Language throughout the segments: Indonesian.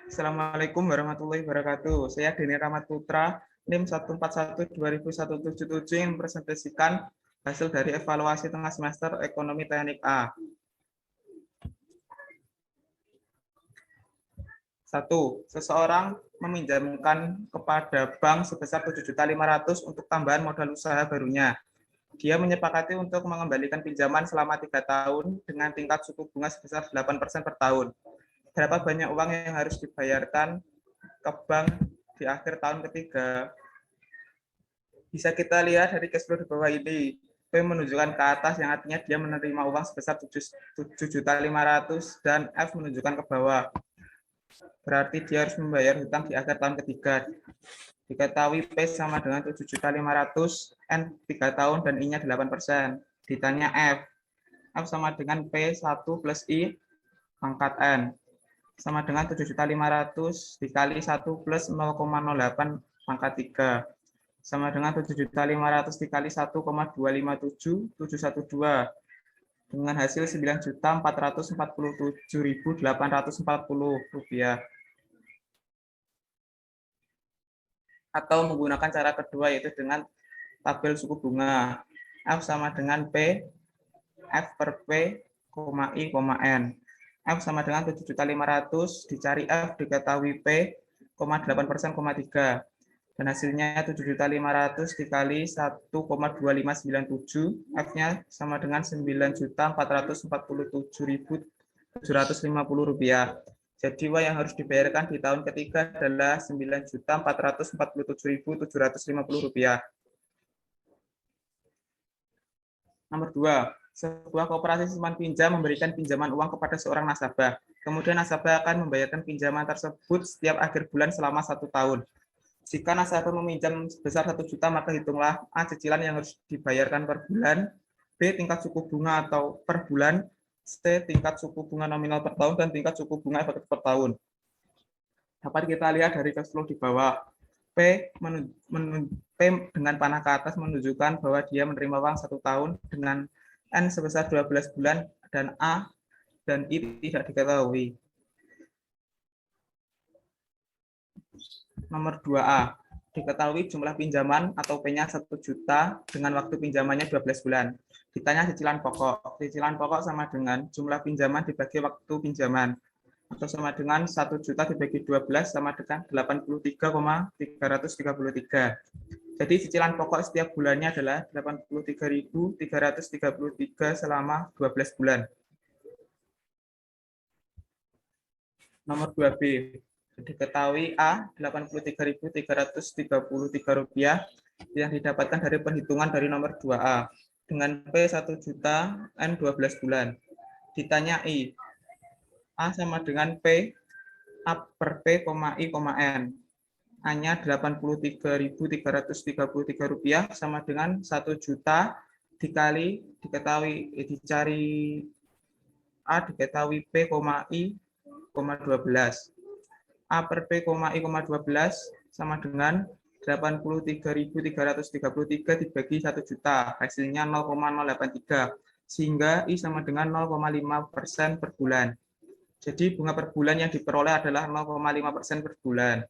Assalamualaikum warahmatullahi wabarakatuh. Saya Deni Rahmat Putra, NIM 141-2017 yang mempresentasikan hasil dari evaluasi tengah semester Ekonomi Teknik A. 1. Seseorang meminjamkan kepada bank sebesar 7.500.000 untuk tambahan modal usaha barunya. Dia menyepakati untuk mengembalikan pinjaman selama 3 tahun dengan tingkat suku bunga sebesar 8% per tahun. Berapa banyak uang yang harus dibayarkan ke bank di akhir tahun ketiga? Bisa kita lihat dari cash flow di bawah ini. P menunjukkan ke atas yang artinya dia menerima uang sebesar 7.500.000 dan F menunjukkan ke bawah. Berarti dia harus membayar hutang di akhir tahun ketiga. Diketahui P sama dengan 7.500.000, N 3 tahun dan I-nya 8%. Ditanya F sama dengan P1 plus I pangkat N. Sama dengan 7.500.000 dikali 1 plus 0,08 pangkat 3. Sama dengan 7.500.000 dikali 1,257712. Dengan hasil Rp9.447.840. Atau menggunakan cara kedua, yaitu dengan tabel suku bunga. F sama dengan P, F per P, I, N. F sama dengan 7.500, dicari F, diketahui P, 8%, 3. Dan hasilnya 7.500 dikali 1,2597, F-nya sama dengan Rp9.447.750. Jadi uang yang harus dibayarkan di tahun ketiga adalah Rp9.447.750. Nomor 2. Sebuah koperasi simpan pinjam memberikan pinjaman uang kepada seorang nasabah. Kemudian nasabah akan membayarkan pinjaman tersebut setiap akhir bulan selama 1 tahun. Jika nasabah meminjam sebesar 1 juta, maka hitunglah A, cicilan yang harus dibayarkan per bulan, B, tingkat suku bunga atau per bulan, C, tingkat suku bunga nominal per tahun, dan tingkat suku bunga efektif per tahun. Dapat kita lihat dari cash flow di bawah. P dengan panah ke atas menunjukkan bahwa dia menerima uang 1 tahun dengan N sebesar 12 bulan dan A dan I tidak diketahui. Nomor 2A, diketahui jumlah pinjaman atau P-nya 1 juta dengan waktu pinjamannya 12 bulan. Ditanya cicilan pokok. Cicilan pokok sama dengan jumlah pinjaman dibagi waktu pinjaman. Atau sama dengan 1 juta dibagi 12 sama dengan 83,333. Jadi cicilan pokok setiap bulannya adalah 83.333 selama 12 bulan. Nomor 2B, diketahui A, Rp83.333 yang didapatkan dari perhitungan dari nomor 2A dengan P 1 juta N 12 bulan. Ditanya I, A sama dengan P A per P, I, N. A-nya Rp83.333 sama dengan 1 juta dikali dicari A diketahui P, I, 12. A per P, I, 12 sama dengan 83.333 dibagi 1 juta. Hasilnya 0,083. Sehingga I sama dengan 0,5% per bulan. Jadi bunga per bulan yang diperoleh adalah 0,5% per bulan.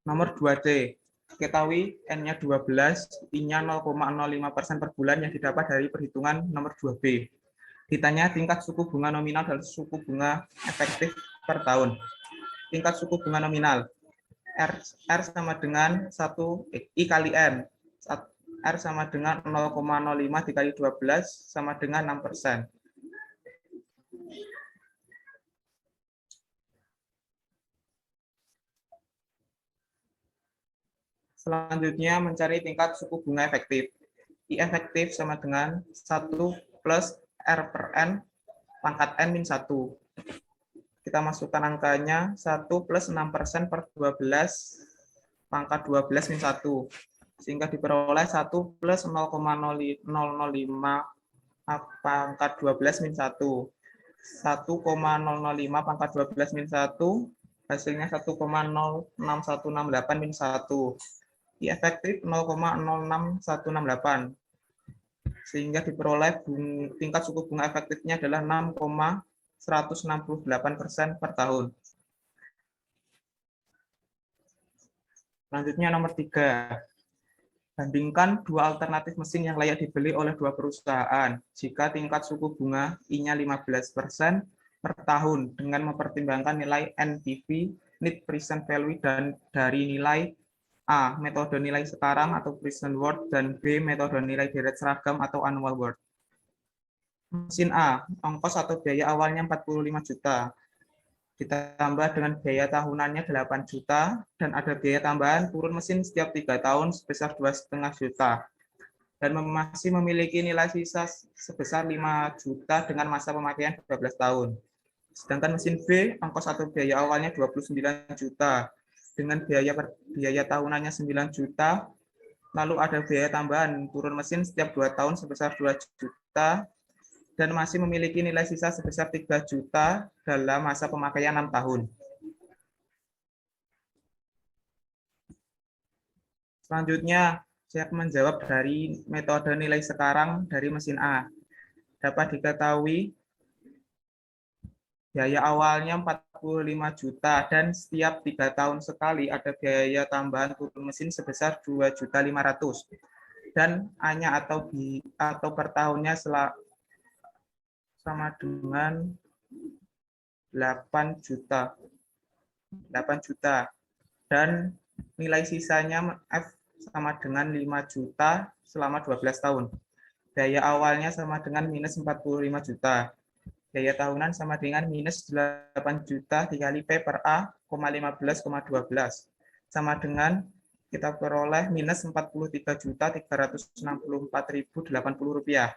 Nomor 2D. Diketahui N-nya 12, I-nya 0,05% per bulan yang didapat dari perhitungan nomor 2B. Ditanya tingkat suku bunga nominal dan suku bunga efektif per tahun. Tingkat suku bunga nominal R sama dengan 1 I kali N. R sama dengan 0,05 dikali 12 sama dengan 6%. Selanjutnya mencari tingkat suku bunga efektif. I efektif sama dengan 1 plus R per N pangkat N min 1. Kita masukkan angkanya 1 plus 6% per 12 pangkat 12 min 1. Sehingga diperoleh 1 plus 0,005 pangkat 12 min 1. 1,005 pangkat 12 min 1, hasilnya 1,06168 min 1. I efektif 0,06168. Sehingga diperoleh tingkat suku bunga efektifnya adalah 6,06168. 168% per tahun. Selanjutnya nomor 3. Bandingkan dua alternatif mesin yang layak dibeli oleh dua perusahaan jika tingkat suku bunga I-nya 15% per tahun dengan mempertimbangkan nilai NPV, Net Present Value, dan dari nilai A, metode nilai sekarang atau present worth, dan B, metode nilai deret seragam atau annual worth. Mesin A, ongkos atau biaya awalnya 45 juta, ditambah dengan biaya tahunannya 8 juta, dan ada biaya tambahan turun mesin setiap 3 tahun sebesar 2,5 juta, dan masih memiliki nilai sisa sebesar 5 juta dengan masa pemakaian 12 tahun. Sedangkan mesin B, ongkos atau biaya awalnya 29 juta, dengan biaya tahunannya 9 juta, lalu ada biaya tambahan turun mesin setiap 2 tahun sebesar 2 juta, dan masih memiliki nilai sisa sebesar 3 juta dalam masa pemakaian 6 tahun. Selanjutnya, saya akan menjawab dari metode nilai sekarang dari mesin A. Dapat diketahui biaya awalnya 45 juta dan setiap 3 tahun sekali ada biaya tambahan turun mesin sebesar 2.500.000 dan A-nya atau per tahunnya sama dengan 8 juta. Dan nilai sisanya F sama dengan 5 juta selama 12 tahun. Biaya awalnya sama dengan minus 45 juta. Biaya tahunan sama dengan minus 8 juta dikali P per A, 15,12. Sama dengan kita peroleh minus 43.364.080 rupiah.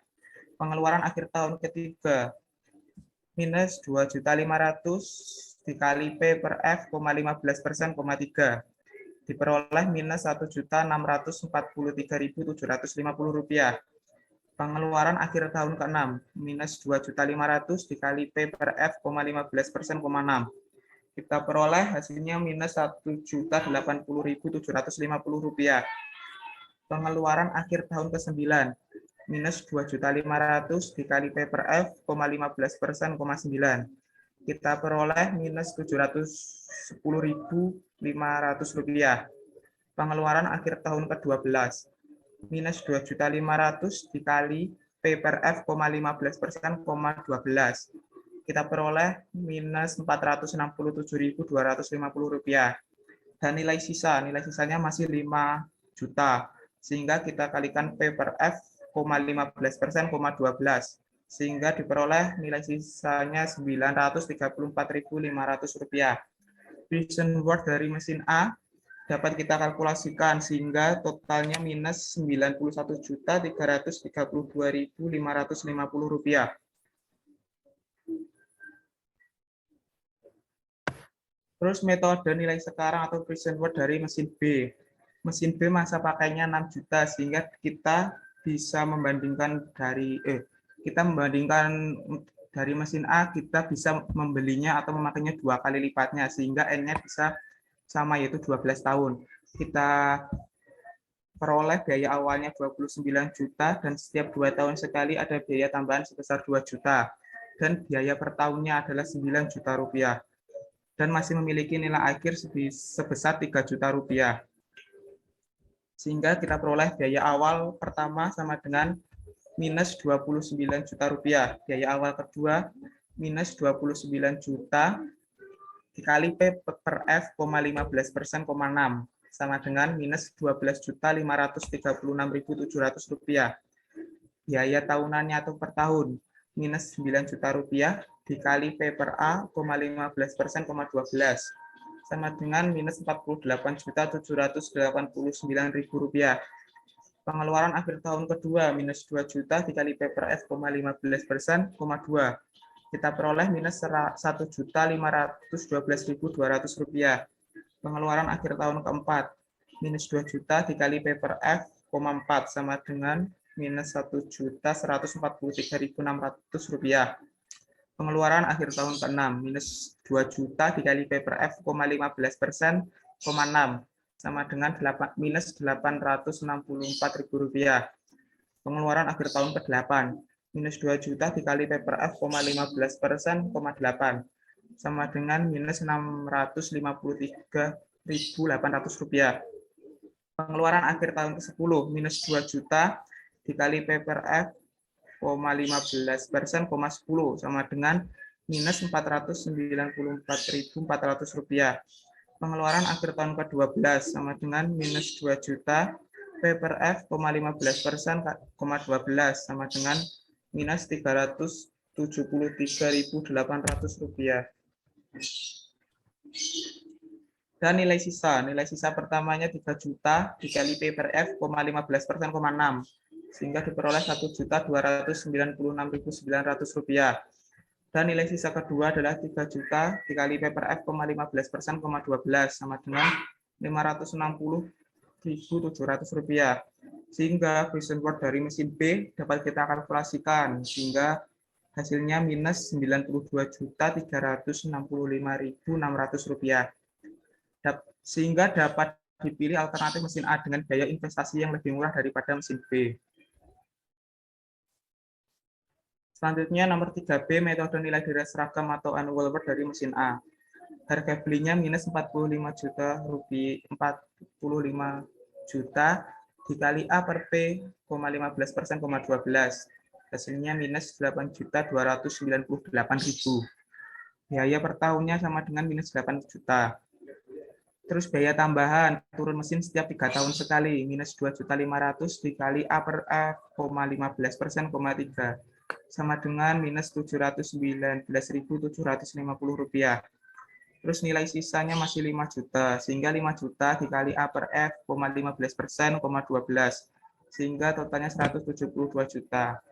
Pengeluaran akhir tahun ketiga, minus 2.500.000 dikali P per F, 15%, 3. Diperoleh minus 1.643.750 rupiah. Pengeluaran akhir tahun ke-6, minus 2.500.000 dikali P per F, 15%, 6. Kita peroleh hasilnya minus 1.080.750 rupiah. Pengeluaran akhir tahun ke-9, minus 2.500.000 dikali P per F, 15%, 9. Kita peroleh minus 710.500 rupiah. Pengeluaran akhir tahun ke-12, minus 2.500.000 dikali P per F, 15%, 12. Kita peroleh minus 467.250 rupiah. Dan nilai sisanya masih 5 juta. Sehingga kita kalikan P per F, 15%, 12. Sehingga diperoleh nilai sisanya 934.500 rupiah. Present worth dari mesin A dapat kita kalkulasikan sehingga totalnya minus 91.332.550 rupiah. Terus metode nilai sekarang atau present worth dari mesin B. Mesin B masa pakainya 6 juta sehingga kita bisa membandingkan dari mesin A, kita bisa membelinya atau memakainya 2 kali lipatnya sehingga N-nya bisa sama, yaitu 12 tahun. Kita peroleh biaya awalnya 29 juta dan setiap 2 tahun sekali ada biaya tambahan sebesar 2 juta dan biaya per tahunnya adalah 9 juta rupiah dan masih memiliki nilai akhir sebesar 3 juta rupiah. Sehingga kita peroleh biaya awal pertama sama dengan minus 29 juta rupiah. Biaya awal kedua minus 29 juta dikali P per F, 15%, 6 sama dengan minus 12.536.700 rupiah. Biaya tahunannya atau per tahun minus 9 juta rupiah dikali P per A, 15%, 12 sama dengan minus 48.789.000 rupiah. Pengeluaran akhir tahun kedua minus 2 juta dikali P per F, 15%, 2. Kita peroleh minus 1.512.200 rupiah. Pengeluaran akhir tahun keempat minus 2 juta dikali P per F, 4 sama dengan minus 1.143.600 rupiah. Pengeluaran akhir tahun ke-6 minus 2 juta dikali P per F, 15%, 6 sama dengan minus 864.000 rupiah. Pengeluaran akhir tahun ke-8 minus 2 juta dikali P per F, 15%, 8. Sama dengan minus 653.800 rupiah. Pengeluaran akhir tahun ke-10, minus 2 juta dikali P per F, 15%, 10, sama dengan minus 494.400 rupiah. Pengeluaran akhir tahun ke-12 sama dengan minus 2 juta P per F, 15%, 12, sama dengan minus 373.800 rupiah. Dan nilai sisa pertamanya 3 juta dikali P per F, 15%, 6, sehingga diperoleh 1.296.900 rupiah. Dan nilai sisa kedua adalah 3 juta dikali P per F, 15%, 12, sama dengan 560.700 rupiah. Sehingga question word dari mesin B dapat kita kalkulasikan, sehingga hasilnya minus 92.365.600 rupiah. Sehingga dapat dipilih alternatif mesin A dengan biaya investasi yang lebih murah daripada mesin B. Selanjutnya nomor 3B, metode nilai direct seragam atau annual worth dari mesin A. Harga belinya minus 45 juta rupiah, 45 juta dikali A per P, 15%, 12. Hasilnya minus 8.298.000. Biaya per tahunnya sama dengan minus 8 juta. Terus biaya tambahan, turun mesin setiap 3 tahun sekali, minus 2.500 dikali A per F, 15%, 3, sama dengan minus 719.750 rupiah. Terus nilai sisanya masih 5 juta, sehingga 5 juta dikali A per F, 15%, 12, sehingga totalnya 172 juta.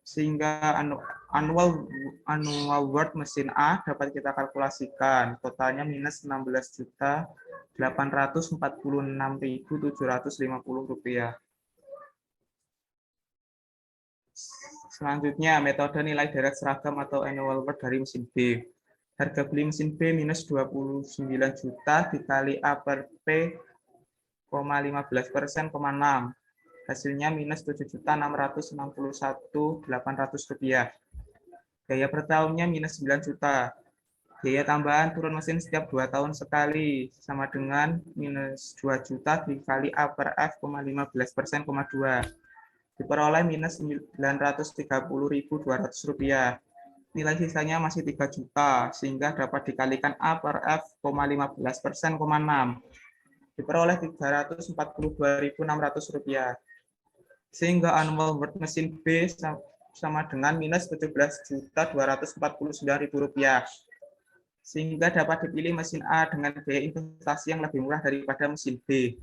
Sehingga annual worth mesin A dapat kita kalkulasikan, totalnya minus 16.846.750 rupiah. Selanjutnya, metode nilai direct seragam atau annual worth dari mesin B. Harga beli mesin B minus 29 juta dikali A per P, 15%, 6. Hasilnya minus 7.661.800 rupiah. Biaya per tahunnya minus 9 juta. Biaya tambahan turun mesin setiap 2 tahun sekali, sama dengan minus 2 juta dikali A per F, 15%, 2. Diperoleh minus 930.200 rupiah. Nilai sisanya masih 3 juta, sehingga dapat dikalikan A per F, 15%, 6. Diperoleh 342.600 rupiah. Sehingga annual worth mesin B sama dengan minus 17.249.000 rupiah. Sehingga dapat dipilih mesin A dengan biaya investasi yang lebih murah daripada mesin B.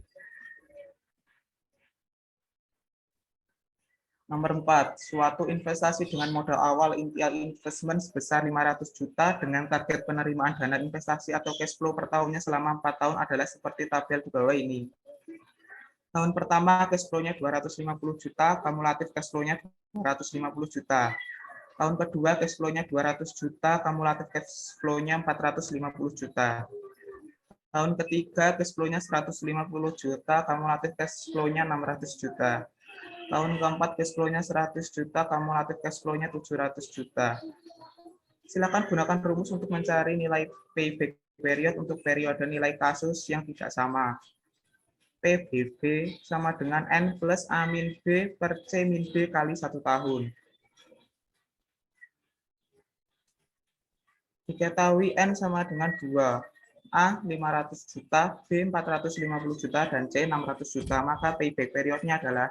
Nomor 4, suatu investasi dengan modal awal initial investment sebesar 500 juta dengan target penerimaan dana investasi atau cash flow per tahunnya selama 4 tahun adalah seperti tabel di bawah ini. Tahun pertama cash flow-nya 250 juta, kumulatif cash flow-nya 250 juta. Tahun kedua cash flow-nya 200 juta, kumulatif cash flow-nya 450 juta. Tahun ketiga cash flow-nya 150 juta, kumulatif cash flow-nya 600 juta. Tahun keempat cash flow-nya 100 juta, kumulatif cash flow-nya 700 juta. Silakan gunakan rumus untuk mencari nilai payback period untuk periode nilai kasus yang tidak sama. PBB sama dengan N plus A min B per C min B kali 1 tahun. Diketahui N sama dengan 2. A 500 juta, B 450 juta, dan C 600 juta. Maka payback periodnya adalah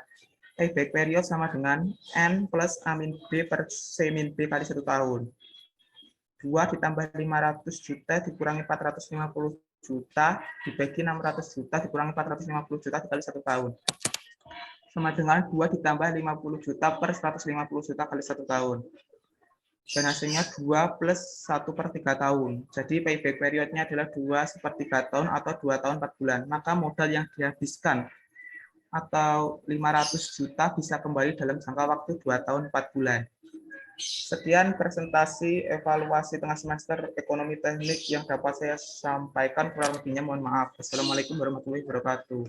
payback period sama dengan N plus A min B per C min B kali 1 tahun. 2 ditambah 500 juta dikurangi 450 juta dibagi 600 juta dikurangi 450 juta dikali 1 tahun. Sama dengan 2 ditambah 50 juta per 150 juta kali 1 tahun. Dan hasilnya 2 plus 1 per 3 tahun. Jadi payback periodnya adalah 2 per 3 tahun atau 2 tahun 4 bulan. Maka modal yang dihabiskan atau 500 juta bisa kembali dalam jangka waktu 2 tahun 4 bulan. Sekian presentasi evaluasi tengah semester ekonomi teknik yang dapat saya sampaikan, kurang lebihnya mohon maaf. Assalamualaikum warahmatullahi wabarakatuh.